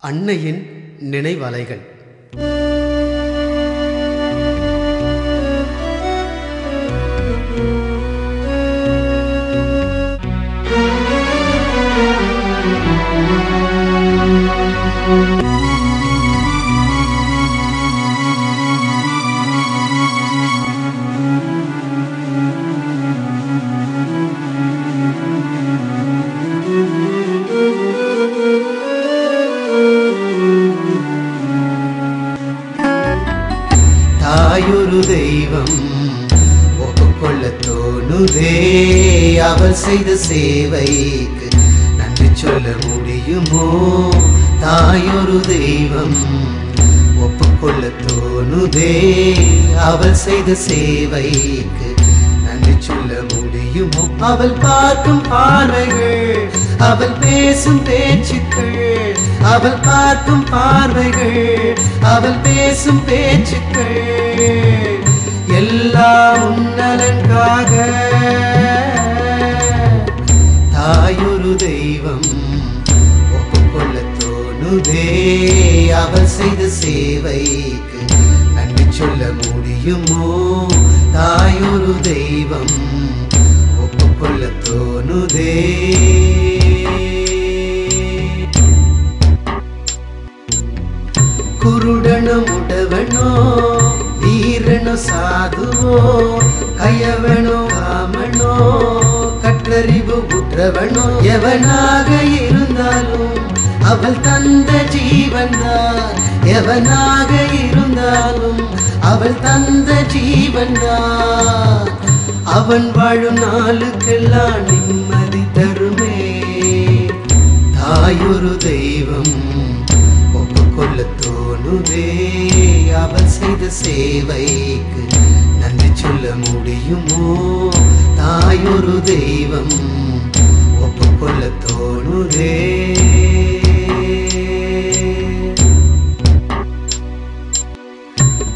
அன்னையின் நினைவலைகள். தாயொரு தெய்வம் ஒப்புக்கொள்ள தோணுதே. அவள் செய்த சேவைக்கு நன்றி சொல்ல முடியுமோ? தாயொரு தெய்வம் ஒப்புக்கொள்ள தோணுதே. அவள் செய்த சேவைக்கு நன்றி சொல்ல முடியுமோ? அவள் பார்க்கும் பார்வைகள், அவள் பேசும் பேச்சுக்கள், அவள் பார்க்கும் பார்வைகள், அவள் பேசும் பேச்சுக்கள் எல்லாம் உன்னலன்காக. தாயொரு தெய்வம் ஒப்புக்கொள்ள தோணுதே. அவள் செய்த சேவைக்கு நன்றி சொல்ல முடியுமோ? தாயொரு தெய்வம் ஒப்புக்கொள்ள தோணுதே. குருடனோ முடவனோ, வீரனோ சாதுவோ, கயவனோ காமனோ, கற்றறிவு உற்றவனோ, எவனாக இருந்தாலும் அவள் தந்த ஜீவன்தான். எவனாக இருந்தாலும் அவள் தந்த ஜீவன்தான். அவன் வாழும் நாளுக்கெல்லாம் நிம்மதி தருமே. தாயொரு தெய்வம் ஒப்புக்கொள்ள தோணுதே. அவள் செய்த சேவைக்கு நன்றி சொல்ல முடியுமோ? தாயொரு தெய்வம் ஒப்புக்கொள்ள தோணுதே.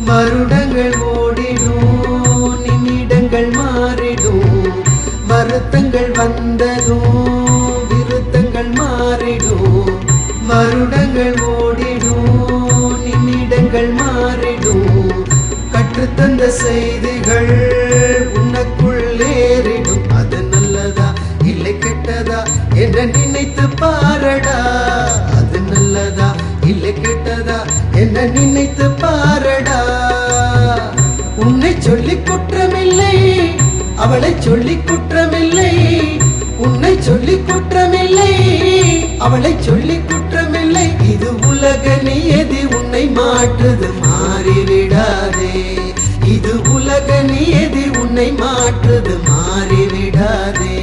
வருடங்கள் ஓடிடும், நிமிடங்கள் மாறிடும், வருத்தங்கள் வந்ததும் விருத்தங்கள் மாறிடும். வருடங்கள் ஓடிடும், நிமிடங்கள் மாறிடும், கற்றுத்தந்த செய்திகள் உனக்குள் ஏறிடும். அது நல்லதா இல்லை கெட்டதா என்ற நினைத்து பாரடா. அது நல்லதா இல்லை கெட்டதா என்ற நினைத்து பாரடா. உன்னை சொல்லி குற்றமில்லை, அவளை சொல்லி குற்றமில்லை. உன்னை சொல்லி குற்றமில்லை, அவளை சொல்லி குற்றமில்லை. இது உலக நியதி, உன்னை மாற்றுது, மாறிவிடாதே. இது உலக நியதி, உன்னை மாற்றுது, மாறிவிடாதே.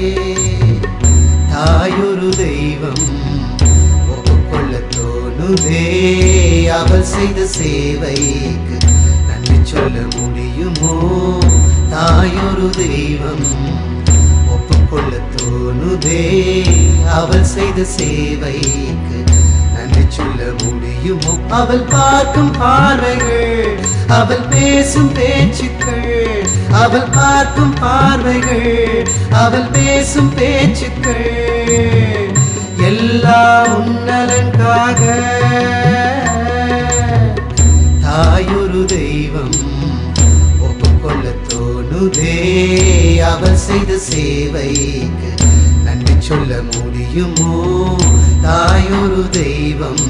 தாயொரு தெய்வம் ஒப்புக்கொள்ள தோணுதே. அவள் செய்த சேவைக்கு நன்றி சொல்ல முடியுமோ? தாயொரு தெய்வம் ஒப்புக்கொள்ள தோணுதே. அவள் செய்த சேவைக்கு நன்றி சொல்ல முடியுமோ? அவள் பார்க்கும் பார்வைகள், அவள் பேசும் பேச்சுக்கள், அவள் பார்க்கும் பார்வைகள், அவள் பேசும் பேச்சுக்கள் எல்லாம் உன்னலன்காக. தாயொரு தெய்வம் ஒப்புக்கொள்ள தோணுதே. அவள் செய்த சேவைக்கு நன்றி சொல்ல முடியுமோ? தாயொரு தெய்வம்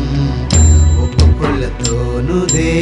ஒப்புக்கொள்ள தோணுதே.